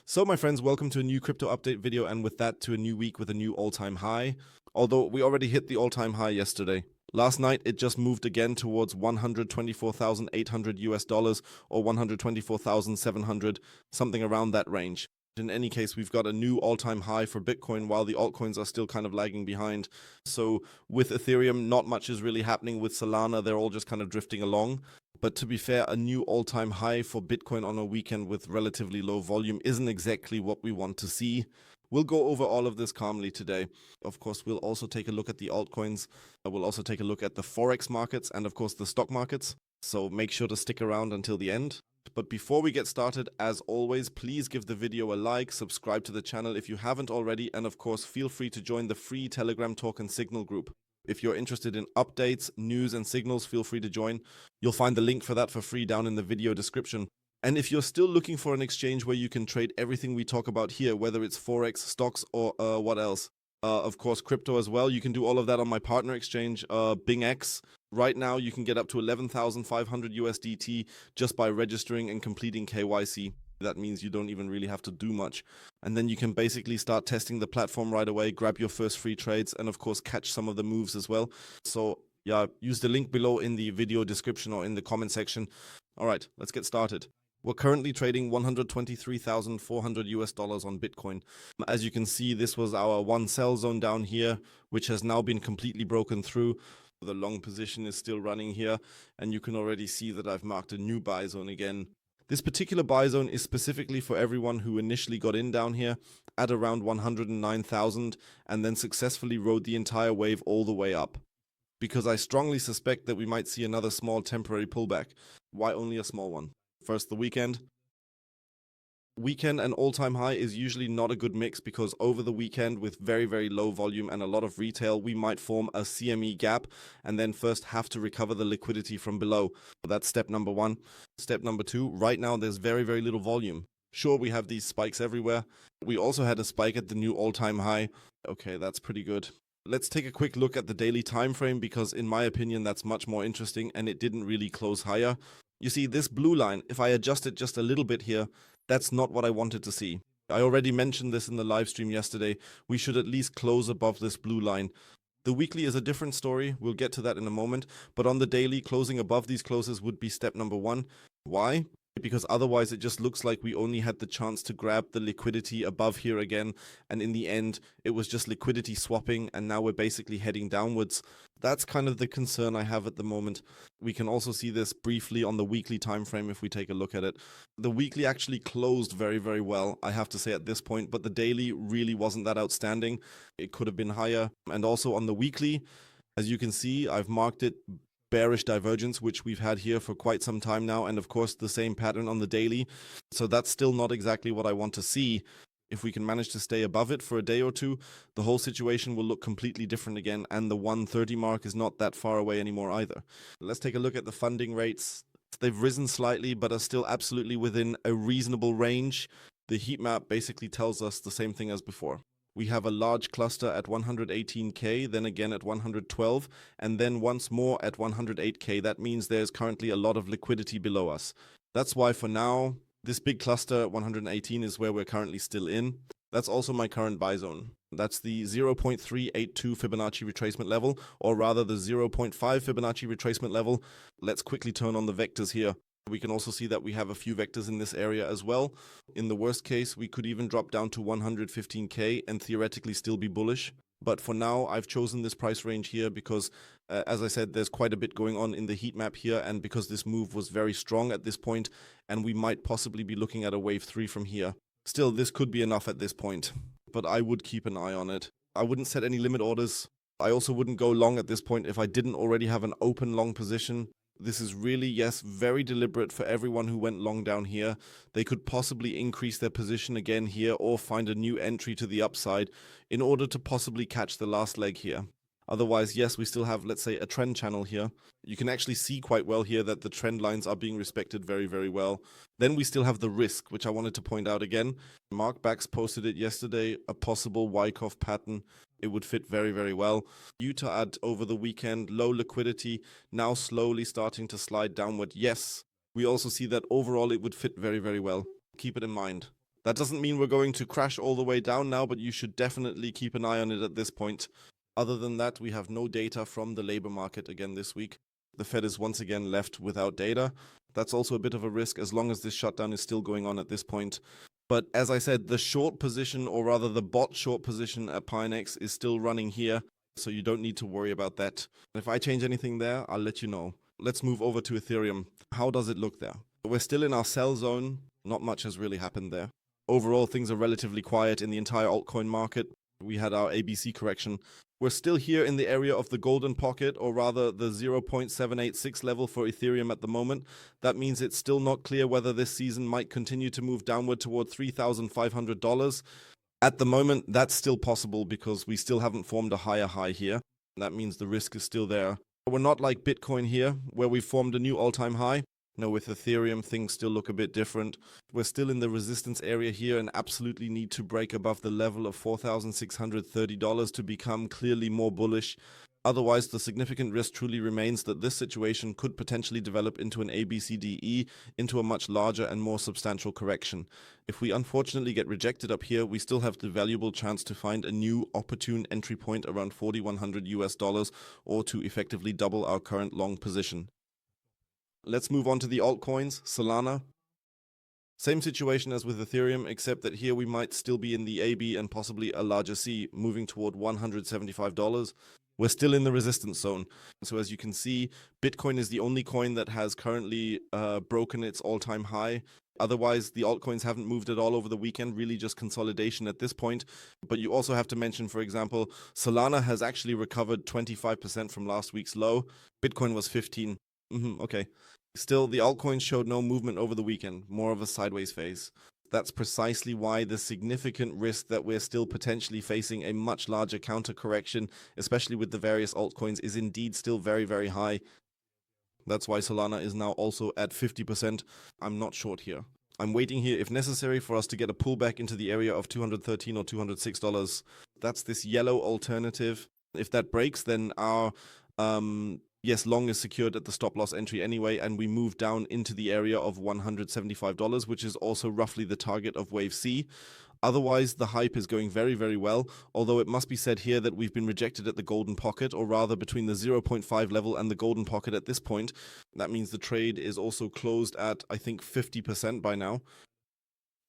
So my friends, welcome to a new crypto update video, and with that to a new week with a new all-time high. Although we already hit the all-time high yesterday. Last night it just moved again towards 124,800 US dollars or 124,700, something around that range. In any case, we've got a new all-time high for Bitcoin while the altcoins are still kind of lagging behind. So with Ethereum, not much is really happening. With Solana, they're all just kind of drifting along. But to be fair, a new all-time high for Bitcoin on a weekend with relatively low volume isn't exactly what we want to see. We'll go over all of this calmly today. Of course, we'll also take a look at the altcoins. We'll also take a look at the Forex markets and, of course, the stock markets. So make sure to stick around until the end. But before we get started, as always, please give the video a like, subscribe to the channel if you haven't already, and of course, feel free to join the free Telegram Talk and Signal group. If you're interested in updates, news, and signals, feel free to join. You'll find the link for that for free down in the video description. And if you're still looking for an exchange where you can trade everything we talk about here, whether it's Forex, stocks, or what else? Of course, crypto as well. You can do all of that on my partner exchange, WEEX. Right now, you can get up to 11,500 USDT just by registering and completing KYC. That means you don't even really have to do much. And then you can basically start testing the platform right away, grab your first free trades, and of course, catch some of the moves as well. So yeah, use the link below in the video description or in the comment section. All right, let's get started. We're currently trading 123,400 US dollars on Bitcoin. As you can see, this was our one sell zone down here, which has now been completely broken through. The long position is still running here, and you can already see that I've marked a new buy zone again. This particular buy zone is specifically for everyone who initially got in down here at around 109,000 and then successfully rode the entire wave all the way up. Because I strongly suspect that we might see another small temporary pullback. Why only a small one? First, the weekend. Weekend and all-time high is usually not a good mix because over the weekend with very, very low volume and a lot of retail, we might form a CME gap and then first have to recover the liquidity from below. That's step number one. Step number two, right now there's very, very little volume. Sure, we have these spikes everywhere. We also had a spike at the new all-time high. Okay, that's pretty good. Let's take a quick look at the daily time frame because in my opinion, that's much more interesting and it didn't really close higher. You see, this blue line, if I adjust it just a little bit here, that's not what I wanted to see. I already mentioned this in the live stream yesterday. We should at least close above this blue line. The weekly is a different story. We'll get to that in a moment. But on the daily, closing above these closes would be step number one. Why? Because otherwise it just looks like we only had the chance to grab the liquidity above here again, and in the end it was just liquidity swapping, and now we're basically heading downwards. That's kind of the concern I have at the moment. We can also see this briefly on the weekly time frame if we take a look at it. The weekly actually closed very, very well, I have to say at this point, but the daily really wasn't that outstanding. It could have been higher. And also on the weekly, as you can see, I've marked it bearish divergence, which we've had here for quite some time now, and of course the same pattern on the daily. So that's still not exactly what I want to see. If we can manage to stay above it for a day or two, the whole situation will look completely different again, and the 130 mark is not that far away anymore either. Let's take a look at the funding rates. They've risen slightly, but are still absolutely within a reasonable range. The heat map basically tells us the same thing as before. We have a large cluster at 118K, then again at 112, and then once more at 108K. That means there's currently a lot of liquidity below us. That's why for now, this big cluster at 118 is where we're currently still in. That's also my current buy zone. That's the 0.382 Fibonacci retracement level, or rather the 0.5 Fibonacci retracement level. Let's quickly turn on the vectors here. We can also see that we have a few vectors in this area as well. In the worst case, we could even drop down to 115K and theoretically still be bullish. But for now, I've chosen this price range here because, as I said, there's quite a bit going on in the heat map here, and because this move was very strong at this point, and we might possibly be looking at a wave 3 from here. Still, this could be enough at this point, but I would keep an eye on it. I wouldn't set any limit orders. I also wouldn't go long at this point if I didn't already have an open long position. This is really, yes, very deliberate for everyone who went long down here. They could possibly increase their position again here or find a new entry to the upside in order to possibly catch the last leg here. Otherwise, yes, we still have, let's say, a trend channel here. You can actually see quite well here that the trend lines are being respected very, very well. Then we still have the risk, which I wanted to point out again. Mark Bax posted it yesterday, a possible Wyckoff pattern. It would fit very, very well. Utah at over the weekend, low liquidity, now slowly starting to slide downward. Yes, we also see that overall it would fit very, very well. Keep it in mind. That doesn't mean we're going to crash all the way down now, but you should definitely keep an eye on it at this point. Other than that, we have no data from the labor market again this week. The Fed is once again left without data. That's also a bit of a risk as long as this shutdown is still going on at this point. But as I said, the short position, or rather the bot short position at Pinex is still running here, so you don't need to worry about that. If I change anything there, I'll let you know. Let's move over to Ethereum. How does it look there? We're still in our sell zone. Not much has really happened there. Overall, things are relatively quiet in the entire altcoin market. We had our ABC correction. We're still here in the area of the golden pocket, or rather the 0.786 level for Ethereum at the moment. That means it's still not clear whether this season might continue to move downward toward $3,500. At the moment, that's still possible because we still haven't formed a higher high here. That means the risk is still there. We're not like Bitcoin here, where we formed a new all-time high. No, with Ethereum, things still look a bit different. We're still in the resistance area here and absolutely need to break above the level of $4,630 to become clearly more bullish. Otherwise, the significant risk truly remains that this situation could potentially develop into an ABCDE, into a much larger and more substantial correction. If we unfortunately get rejected up here, we still have the valuable chance to find a new opportune entry point around 4,100 US dollars, or to effectively double our current long position. Let's move on to the altcoins. Solana. Same situation as with Ethereum, except that here we might still be in the AB and possibly a larger C, moving toward $175. We're still in the resistance zone. So as you can see, Bitcoin is the only coin that has currently broken its all-time high. Otherwise, the altcoins haven't moved at all over the weekend, really just consolidation at this point. But you also have to mention, for example, Solana has actually recovered 25% from last week's low. Bitcoin was 15. Okay. Still, the altcoins showed no movement over the weekend, more of a sideways phase. That's precisely why the significant risk that we're still potentially facing a much larger counter correction, especially with the various altcoins, is indeed still very, very high. That's why Solana is now also at 50%. I'm not short here. I'm waiting here, if necessary, for us to get a pullback into the area of $213 or $206. That's this yellow alternative. If that breaks, then our yes, long is secured at the stop loss entry anyway, and we move down into the area of $175, which is also roughly the target of wave C. Otherwise, the hype is going very, very well, although it must be said here that we've been rejected at the golden pocket, or rather between the 0.5 level and the golden pocket at this point. That means the trade is also closed at, I think, 50% by now.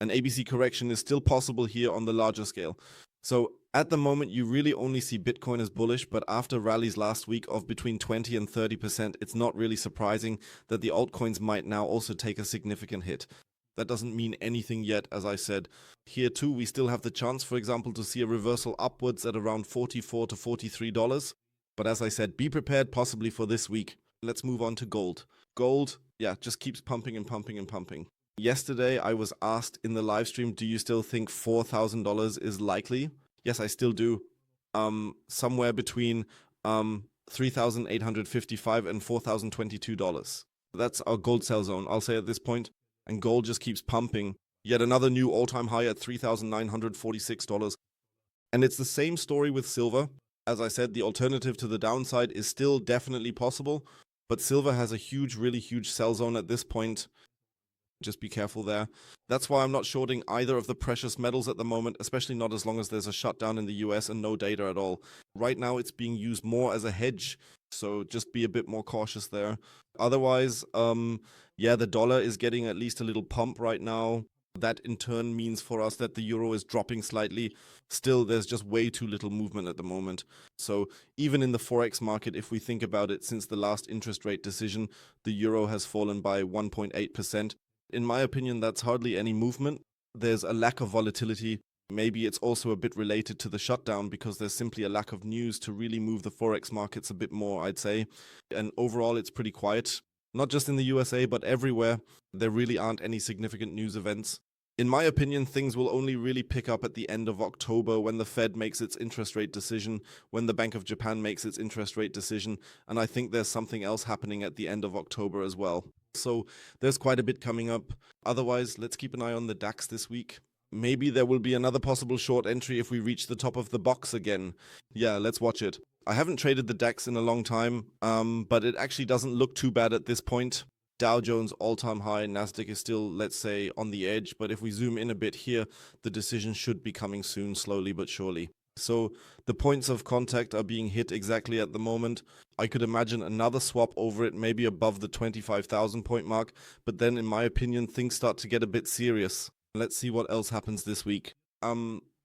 An ABC correction is still possible here on the larger scale. So at the moment, you really only see Bitcoin as bullish, but after rallies last week of between 20 and 30%, it's not really surprising that the altcoins might now also take a significant hit. That doesn't mean anything yet, as I said. Here too, we still have the chance, for example, to see a reversal upwards at around $44 to $43. But as I said, be prepared possibly for this week. Let's move on to gold. Gold, yeah, just keeps pumping and pumping and pumping. Yesterday, I was asked in the live stream, do you still think $4,000 is likely? Yes, I still do. Somewhere between $3,855 and $4,022. That's our gold sell zone, I'll say at this point. And gold just keeps pumping. Yet another new all-time high at $3,946. And it's the same story with silver. As I said, the alternative to the downside is still definitely possible, but silver has a huge, really huge sell zone at this point. Just be careful there. That's why I'm not shorting either of the precious metals at the moment, especially not as long as there's a shutdown in the US and no data at all. Right now, it's being used more as a hedge, so just be a bit more cautious there. Otherwise, yeah, the dollar is getting at least a little pump right now. That in turn means for us that the euro is dropping slightly. Still, there's just way too little movement at the moment. So even in the Forex market, if we think about it, since the last interest rate decision, the euro has fallen by 1.8%. In my opinion, that's hardly any movement. There's a lack of volatility. Maybe it's also a bit related to the shutdown because there's simply a lack of news to really move the Forex markets a bit more, I'd say. And overall, it's pretty quiet. Not just in the USA, but everywhere. There really aren't any significant news events. In my opinion, things will only really pick up at the end of October when the Fed makes its interest rate decision, when the Bank of Japan makes its interest rate decision, and I think there's something else happening at the end of October as well. So there's quite a bit coming up. Otherwise, let's keep an eye on the DAX this week. Maybe there will be another possible short entry if we reach the top of the box again. Yeah, let's watch it. I haven't traded the DAX in a long time, but it actually doesn't look too bad at this point. Dow Jones all-time high, Nasdaq is still, let's say, on the edge, but if we zoom in a bit here, the decision should be coming soon, slowly but surely. So the points of contact are being hit exactly at the moment. I could imagine another swap over it, maybe above the 25,000 point mark, but then in my opinion, things start to get a bit serious. Let's see what else happens this week.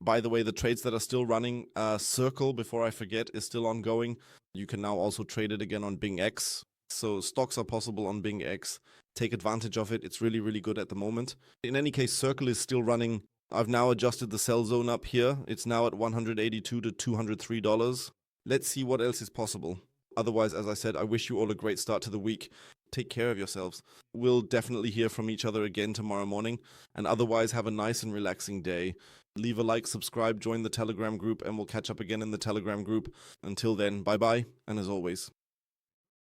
By the way, the trades that are still running, Circle, before I forget, is still ongoing. You can now also trade it again on WEEX. So stocks are possible on WeEX. Take advantage of it. It's really, really good at the moment. In any case, Circle is still running. I've now adjusted the sell zone up here. It's now at $182 to $203. Let's see what else is possible. Otherwise, as I said, I wish you all a great start to the week. Take care of yourselves. We'll definitely hear from each other again tomorrow morning. And otherwise, have a nice and relaxing day. Leave a like, subscribe, join the Telegram group, and we'll catch up again in the Telegram group. Until then, bye-bye, and as always,